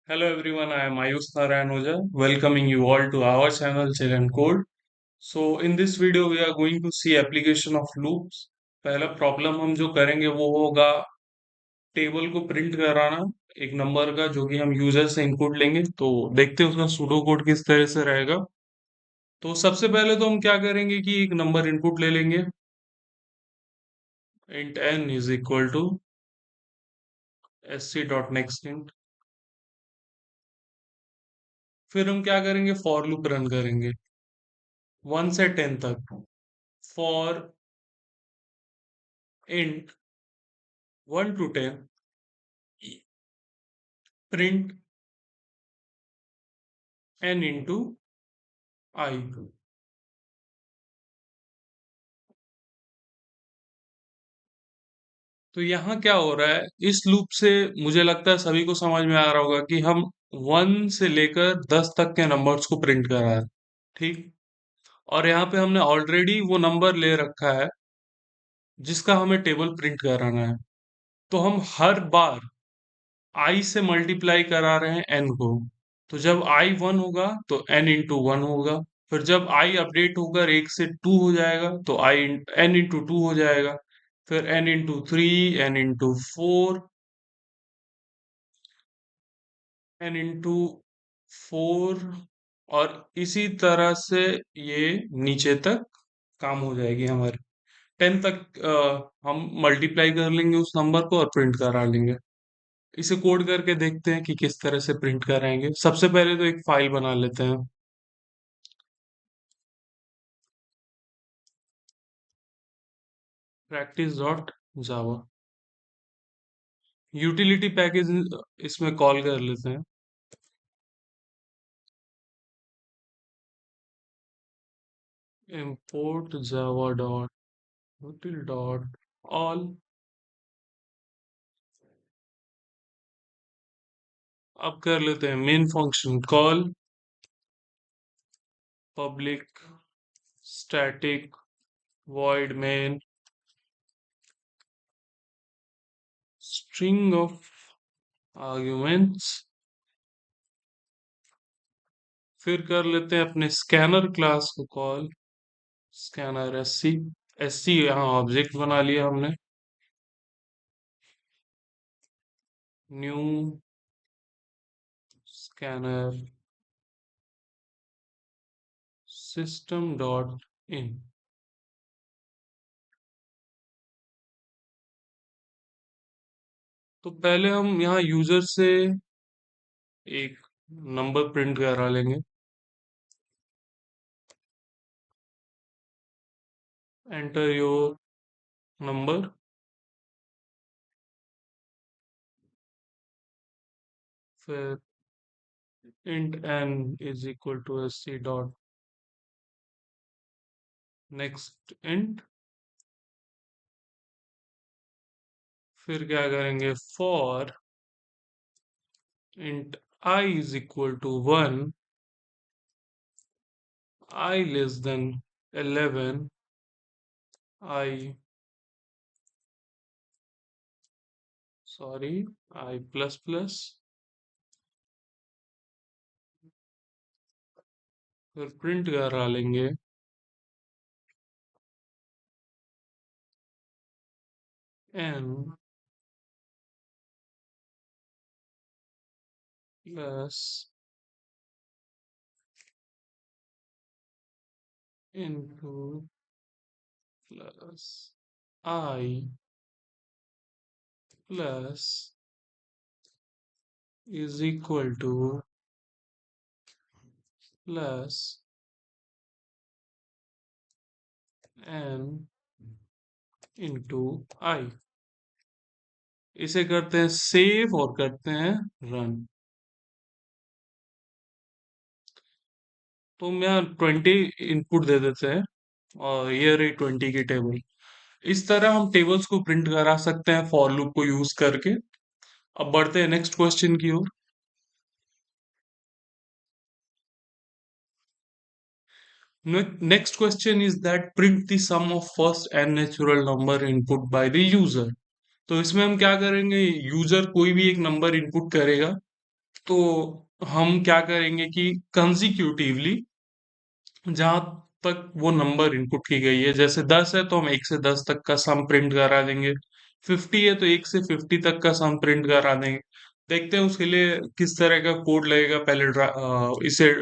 Hello everyone, I am Ayush Narayan Oja, welcoming you all to our channel Chill and Code. So in this video we are going to see application of loops. पहला problem हम जो करेंगे वो होगा table को print कराना एक number का जो कि हम यूजर से इनपुट लेंगे। तो देखते हैं उसका सूडो कोड किस तरह से रहेगा। तो सबसे पहले तो हम क्या करेंगे कि एक नंबर इनपुट ले लेंगे। int n is equal to sc dot next int। फिर हम क्या करेंगे फॉर लूप रन करेंगे 1 से 10 तक। For int 1 to 10 print n into I। तो यहाँ क्या हो रहा है इस लूप से मुझे लगता है सभी को समझ में आ रहा होगा कि हम 1 से लेकर 10 तक के नंबर्स को प्रिंट करा रहे हैं। ठीक। और यहाँ पे हमने ऑलरेडी वो नंबर ले रखा है जिसका हमें टेबल प्रिंट कराना है। तो हम हर बार i से मल्टीप्लाई करा रहे हैं n को। तो जब i 1 होगा तो n इंटू 1 होगा। फिर जब i अपडेट होकर 1 से 2 हो जाएगा तो i n इंटू 2 हो जाएगा। फिर n into 3, n into 4, n into 4, और इसी तरह से ये नीचे तक काम हो जाएगी हमारी। 10 तक हम मल्टीप्लाई कर लेंगे उस नंबर को और प्रिंट करा लेंगे। इसे कोड करके देखते हैं कि किस तरह से प्रिंट कराएंगे। सबसे पहले तो एक फाइल बना लेते हैं। प्रैक्टिस डॉट जावा यूटिलिटी पैकेज इसमें कॉल कर लेते हैं। import java dot util dot all। अब कर लेते हैं main function call public static void main string of arguments। फिर कर लेते हैं अपने स्कैनर क्लास को कॉल स्कैनर एससी। एससी यहाँ ऑब्जेक्ट बना लिया हमने। New scanner system dot in. तो पहले हम यहाँ यूजर से एक नंबर प्रिंट करा लेंगे। Enter your number. फिर int n is equal to sc dot next int। फिर क्या करेंगे for int I is equal to 1, I less than 11, I sorry I plus plus। फिर प्रिंट करा लेंगे n plus into plus I plus is equal to plus n into I। इसे करते हैं save और करते हैं रन। तो हम यहाँ 20 इनपुट दे देते हैं और ये रही 20 की टेबल। इस तरह हम टेबल्स को प्रिंट करा सकते हैं फॉर लूप को यूज करके। अब बढ़ते हैं नेक्स्ट क्वेश्चन की ओर। Next question is that print the sum of first N natural number input by the user. तो इसमें हम क्या करेंगे यूजर कोई भी एक नंबर इनपुट करेगा तो हम क्या करेंगे कि कंजिक्यूटिवली जहां तक वो नंबर इनपुट की गई है, जैसे 10 है तो हम 1 से 10 तक का सम प्रिंट करा देंगे, 50 है तो 1 से 50 तक का सम प्रिंट करा देंगे। देखते हैं उसके लिए किस तरह का कोड लगेगा, पहले इसे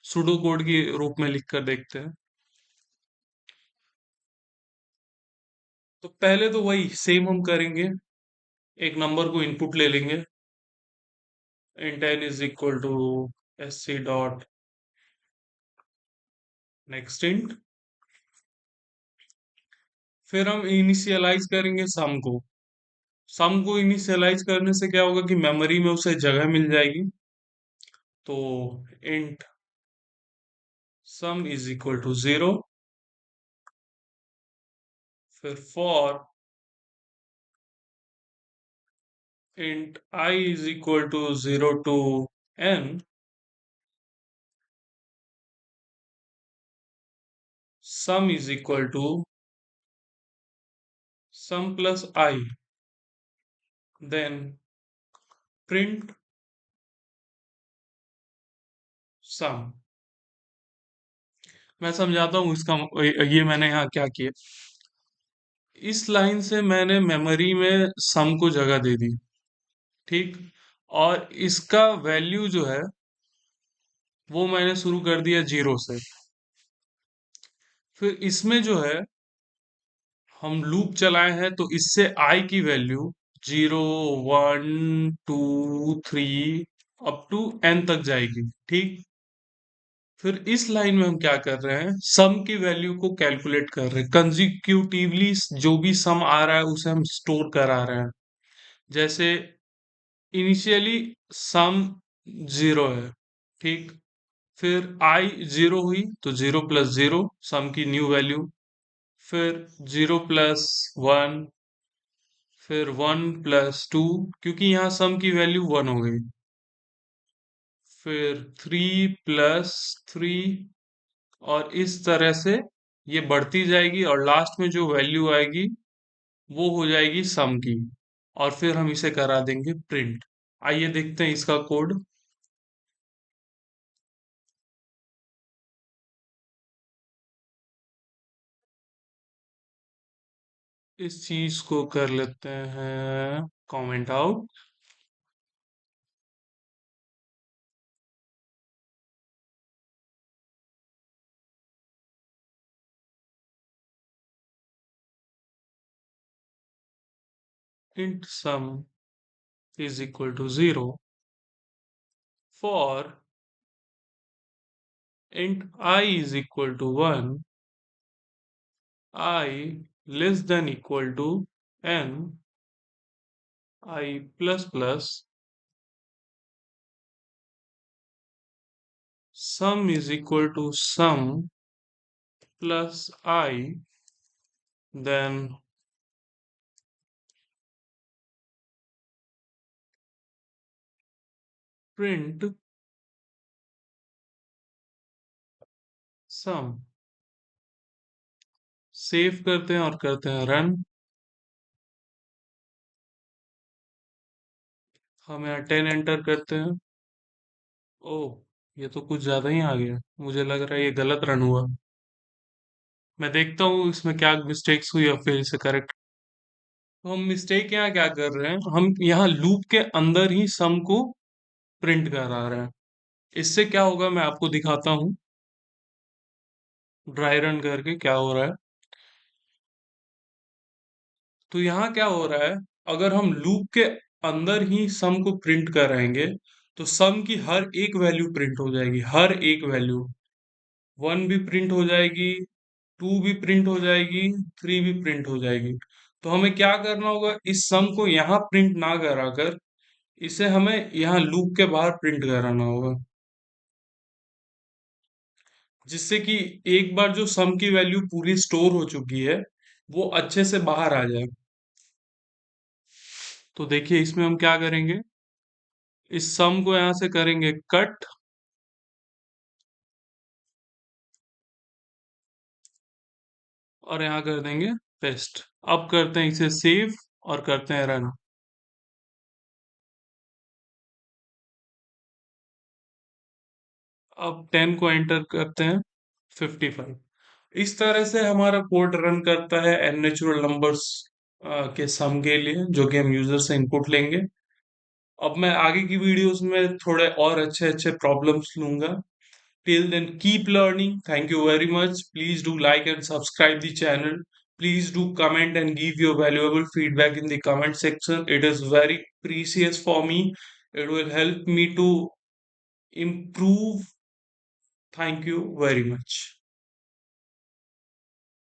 सुडो कोड की रूप में लिख कर देखते हैं। तो पहले तो वही सेम हम करेंगे, एक नंबर को इनपुट ले लेंगे, int n is equal to sc dot next int. फिर हम इनिशियलाइज करेंगे सम को इनिशियलाइज करने से क्या होगा कि मेमोरी में उसे जगह मिल जाएगी। तो int sum is equal to 0, फिर for int i is equal to 0 to n, sum is equal to sum plus i, then print sum. मैं समझाता हूँ इसका, ये मैंने यहाँ क्या किया। इस लाइन से मैंने मेमोरी में सम को जगह दे दी, ठीक। और इसका वैल्यू जो है वो मैंने शुरू कर दिया 0 से। फिर इसमें जो है हम लूप चलाए हैं तो इससे आई की वैल्यू 0, 1, 2, 3 अप टू n तक जाएगी, ठीक। फिर इस लाइन में हम क्या कर रहे हैं, सम की वैल्यू को कैलकुलेट कर रहे हैं कंजिक्यूटिवली, जो भी सम आ रहा है उसे हम स्टोर करा रहे हैं। जैसे इनिशियली सम 0 है, ठीक। फिर आई 0 हुई तो 0 प्लस 0 सम की न्यू वैल्यू, फिर 0 प्लस 1, फिर 1 प्लस 2, क्योंकि यहाँ सम की वैल्यू 1 हो गई, फिर 3 प्लस 3, और इस तरह से ये बढ़ती जाएगी और लास्ट में जो वैल्यू आएगी वो हो जाएगी सम की, और फिर हम इसे करा देंगे प्रिंट। आइए देखते हैं इसका कोड। इस चीज को कर लेते हैं comment out. Int sum is equal to 0 for int i is equal to 1, I less than equal to n, I plus plus, sum is equal to sum plus I, then print sum। Save करते हैं और करते हैं run. हम यहाँ 10 enter करते हैं। ओह, ये तो कुछ ज्यादा ही आ गया, मुझे लग रहा है ये गलत रन हुआ। मैं देखता हूँ इसमें क्या मिस्टेक्स हुई और फिर इसे करेक्ट। तो हम मिस्टेक यहाँ क्या कर रहे हैं, हम यहाँ लूप के अंदर ही सम को प्रिंट करा रहे हैं। इससे क्या होगा मैं आपको दिखाता हूँ, ड्राई रन करके क्या हो रहा है। तो यहाँ क्या हो रहा है, अगर हम लूप के अंदर ही सम को प्रिंट कराएंगे तो सम की हर एक वैल्यू प्रिंट हो जाएगी, हर एक वैल्यू। 1 भी प्रिंट हो जाएगी, 2 भी प्रिंट हो जाएगी, 3 भी प्रिंट हो जाएगी। तो हमें क्या करना होगा, इस सम को यहाँ प्रिंट ना कराकर इसे हमें यहाँ लूप के बाहर प्रिंट कराना होगा, जिससे कि एक बार जो सम की वैल्यू पूरी स्टोर हो चुकी है वो अच्छे से बाहर आ जाए। तो देखिए इसमें हम क्या करेंगे, इस सम को यहां से करेंगे कट, और यहाँ कर देंगे पेस्ट। अब करते हैं इसे सेव और करते हैं रन। अब 10 को एंटर करते हैं, 55। इस तरह से हमारा कोड रन करता है एन नेचुरल नंबर्स के सम के लिए, जो कि हम यूजर से इनपुट लेंगे। अब मैं आगे की वीडियोस में थोड़े और अच्छे अच्छे प्रॉब्लम्स लूंगा। Till then keep learning, thank you very much, please do like and subscribe the channel, please do comment and give your valuable feedback in the comment section. It is very precious for me. It will help me to improve. Thank you very much.